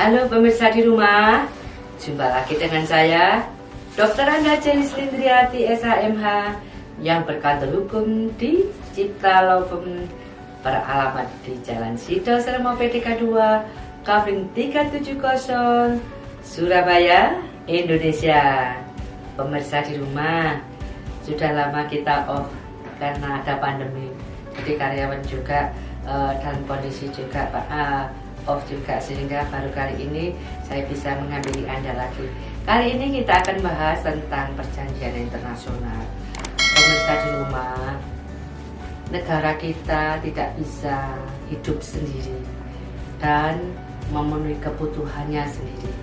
Halo pemirsa di rumah, jumpa lagi dengan saya, Dr. Anda Jenny Slindriati SHMH yang berkantor hukum di Cipta Lopem, beralamat di Jalan Sido Sermo PDK 2, Kavling 370, Surabaya, Indonesia. Pemirsa di rumah, sudah lama kita off karena ada pandemi, jadi karyawan juga dan kondisi juga off juga, sehingga baru kali ini saya bisa menghampiri Anda lagi. Kali ini kita akan bahas tentang perjanjian internasional. Pemirsa di rumah, negara kita tidak bisa hidup sendiri dan memenuhi kebutuhannya sendiri.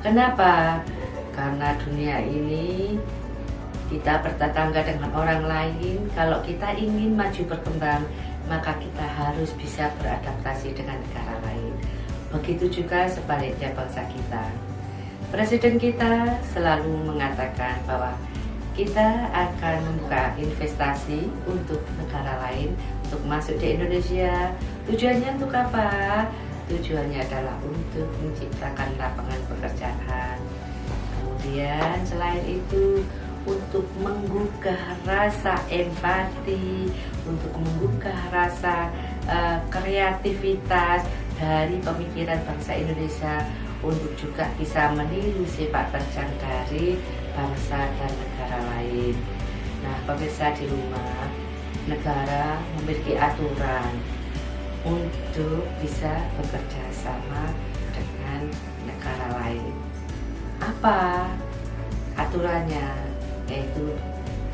Kenapa? Karena dunia ini kita bertetangga dengan orang lain. Kalau kita ingin maju berkembang, maka kita harus bisa beradaptasi dengan negara lain. Begitu juga sebaliknya bangsa kita. Presiden kita selalu mengatakan bahwa kita akan membuka investasi untuk negara lain untuk masuk di Indonesia. Tujuannya untuk apa? Tujuannya adalah untuk menciptakan lapangan pekerjaan. Kemudian selain itu, untuk menggugah rasa empati, untuk menggugah rasa kreativitas dari pemikiran bangsa Indonesia, untuk juga bisa meniru sepak terjang dari bangsa dan negara lain. Nah, pemirsa di rumah, negara memiliki aturan untuk bisa bekerja sama dengan negara lain. Apa aturannya? Yaitu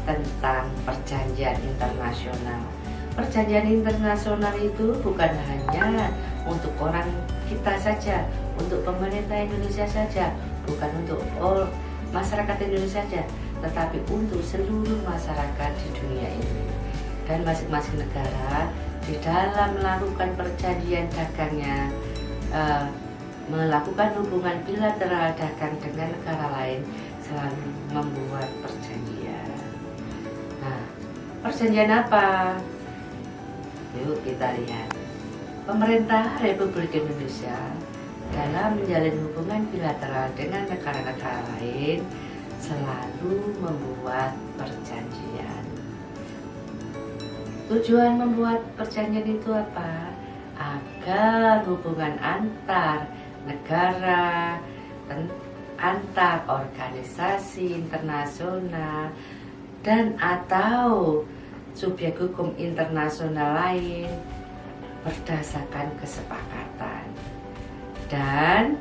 tentang perjanjian internasional. Perjanjian internasional itu bukan hanya untuk orang kita saja, untuk pemerintah Indonesia saja, bukan untuk masyarakat Indonesia saja, tetapi untuk seluruh masyarakat di dunia ini. Dan masing-masing negara di dalam melakukan perjanjian dagangnya, melakukan hubungan bilateral dagang dengan negara lain, selalu membuat perjanjian. Nah, perjanjian apa? Yuk kita lihat. Pemerintah Republik Indonesia dalam menjalin hubungan bilateral dengan negara-negara lain selalu membuat perjanjian. Tujuan membuat perjanjian itu apa? Agar hubungan antar negara, antar organisasi internasional dan atau subjek hukum internasional lain berdasarkan kesepakatan, dan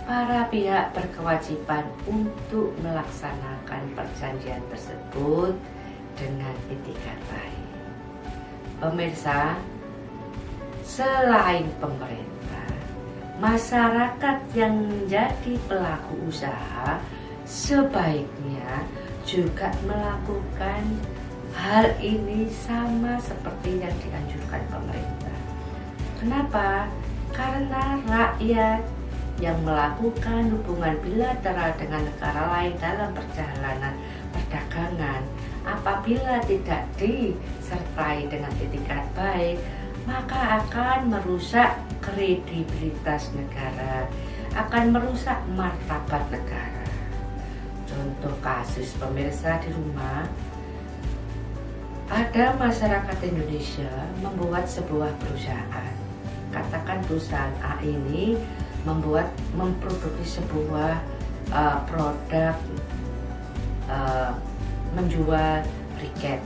para pihak berkewajiban untuk melaksanakan perjanjian tersebut dengan itikat baik. Pemirsa, selain pemerintah, masyarakat yang menjadi pelaku usaha sebaiknya juga melakukan hal ini sama seperti yang dianjurkan pemerintah. Kenapa? Karena rakyat yang melakukan hubungan bilateral dengan negara lain dalam perjalanan perdagangan, apabila tidak disertai dengan itikat baik, maka akan merusak kredibilitas negara, akan merusak martabat negara. Contoh kasus, pemirsa di rumah, ada masyarakat Indonesia membuat sebuah perusahaan. Katakan perusahaan A ini memproduksi sebuah produk, menjual briket.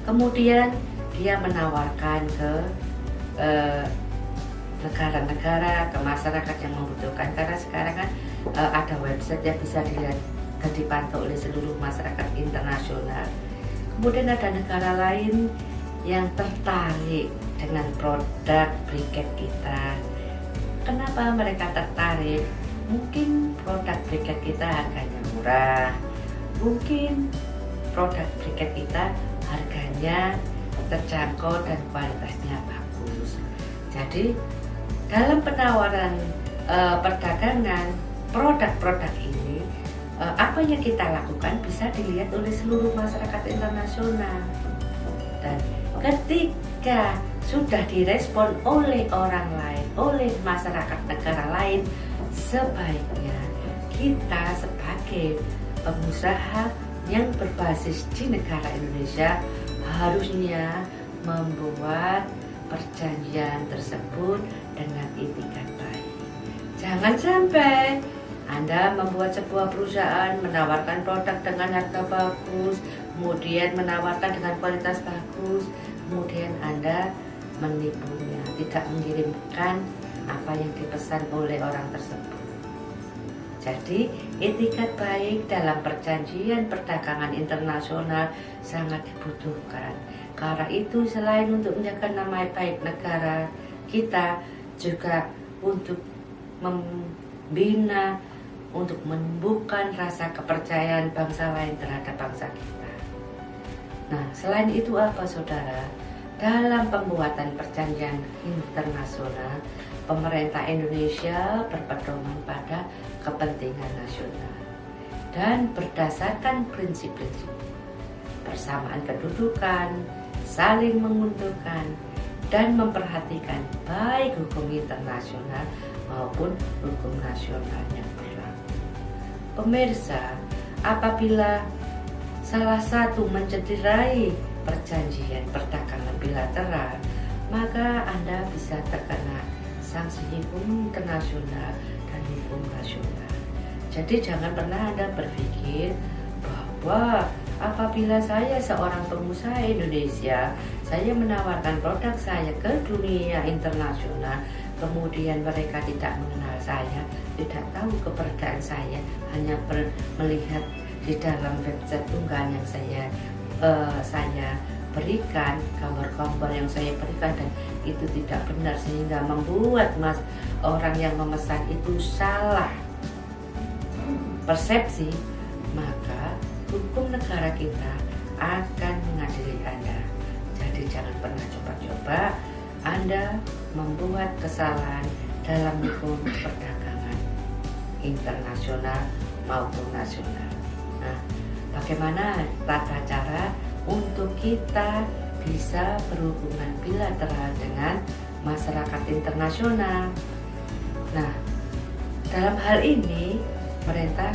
Kemudian dia menawarkan ke negara-negara, ke masyarakat yang membutuhkan, karena sekarang kan ada website yang bisa dilihat dan dipantau oleh seluruh masyarakat internasional. Kemudian ada negara lain yang tertarik dengan produk briket kita. Kenapa mereka tertarik? Mungkin produk briket kita harganya murah, mungkin produk briket kita harganya terjangkau dan kualitasnya bagus. Jadi dalam penawaran perdagangan produk-produk ini, apa yang kita lakukan bisa dilihat oleh seluruh masyarakat internasional. Dan ketika sudah direspon oleh orang lain, oleh masyarakat negara lain, sebaiknya kita sebagai pengusaha yang berbasis di negara Indonesia harusnya membuat perjanjian tersebut dengan etikat baik. Jangan sampai Anda membuat sebuah perusahaan menawarkan produk dengan harga bagus, kemudian menawarkan dengan kualitas bagus, kemudian Anda menipunya, tidak mengirimkan apa yang dipesan oleh orang tersebut. Jadi, etikat baik dalam perjanjian perdagangan internasional sangat dibutuhkan. Karena itu, selain untuk menjaga nama baik negara kita, juga untuk membina, untuk menumbuhkan rasa kepercayaan bangsa lain terhadap bangsa kita. Nah, selain itu apa, saudara? Dalam pembuatan perjanjian internasional, pemerintah Indonesia berpedoman pada kepentingan nasional dan berdasarkan prinsip-prinsip persamaan kedudukan, saling menguntungkan, dan memperhatikan baik hukum internasional maupun hukum nasional yang berlaku. Pemirsa, apabila salah satu mencederai perjanjian perdagangan bilateral, maka Anda bisa terkena sanksi hukum internasional dan hukum nasional. Jadi jangan pernah Anda berpikir bahwa apabila saya seorang pengusaha Indonesia, saya menawarkan produk saya ke dunia internasional, kemudian mereka tidak mengenal saya, tidak tahu keberadaan saya, hanya melihat di dalam website unggahan yang saya berikan, gambar-gambar yang saya berikan, dan itu tidak benar, sehingga membuat orang yang memesan itu salah persepsi, maka hukum negara kita akan mengadili Anda. Jadi jangan pernah coba-coba Anda membuat kesalahan dalam hukum perdagangan internasional maupun nasional. Nah, bagaimana tata cara untuk kita bisa berhubungan bilateral dengan masyarakat internasional? Nah, dalam hal ini pemerintah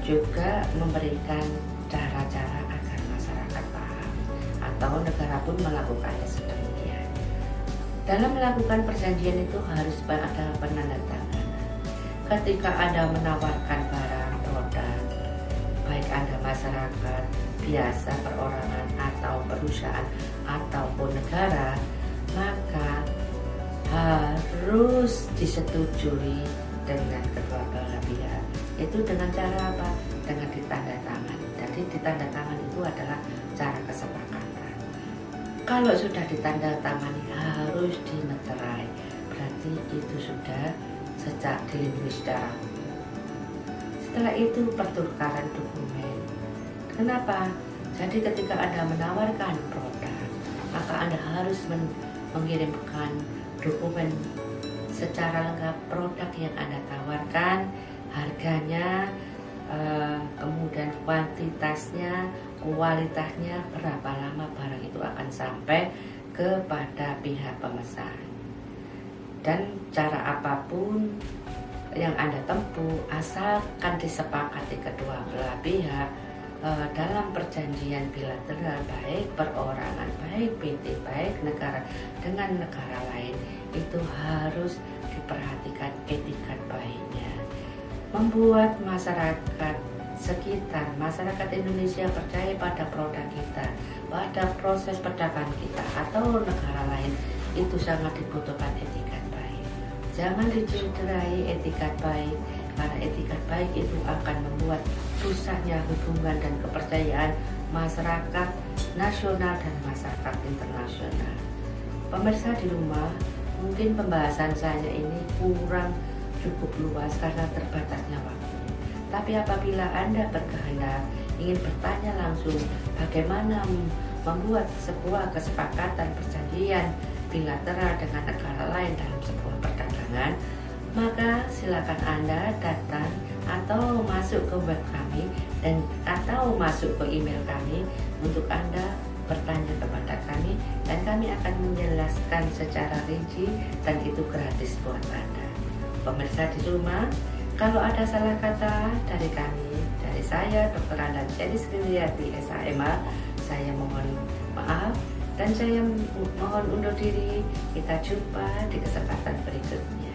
juga memberikan cara-cara agar masyarakat paham atau negara pun melakukannya sedemikian. Dalam melakukan perjanjian itu harus ada penandatanganan. Ketika Anda menawarkan barang produk, baik Anda masyarakat biasa, perorangan atau perusahaan ataupun negara, maka harus disetujui dengan kedua belah pihak. Itu dengan cara apa? Dengan ditandatangani. Jadi ditandatangani itu adalah cara kesepakatan. Kalau sudah ditandatangani harus dimeterai, berarti itu sudah sejak dilindungi secara hukum. Setelah itu pertukaran dokumen. Kenapa? Jadi ketika Anda menawarkan produk, maka Anda harus mengirimkan dokumen secara lengkap produk yang Anda tawarkan, harganya, kemudian kuantitasnya, kualitasnya, berapa lama barang itu akan sampai kepada pihak pemesan. Dan cara apapun yang Anda tempuh, asalkan disepakati kedua belah pihak dalam perjanjian bilateral, baik perorangan, baik PT, baik negara dengan negara lain, itu harus diperhatikan etikat baiknya. Membuat masyarakat sekitar, masyarakat Indonesia percaya pada produk kita, pada proses perdagangan kita atau negara lain, itu sangat dibutuhkan etikat baik. Jangan dicederai etikat baik, karena etikat baik itu akan membuat rusaknya hubungan dan kepercayaan masyarakat nasional dan masyarakat internasional. Pemirsa di rumah, mungkin pembahasan saya ini kurang cukup luas karena terbatasnya waktu. Tapi apabila Anda berkehendak ingin bertanya langsung bagaimana membuat sebuah kesepakatan perjanjian bilateral dengan negara lain dalam sebuah perdagangan, maka silakan Anda datang atau masuk ke web kami atau masuk ke email kami untuk Anda bertanya kepada kami dan kami akan menjelaskan secara rinci dan itu gratis buat Anda. Pemirsa di rumah, kalau ada salah kata dari kami, dari saya, Dr. Anda Celis Lindriati, SHMH, saya mohon maaf dan saya mohon undur diri. Kita jumpa di kesempatan berikutnya.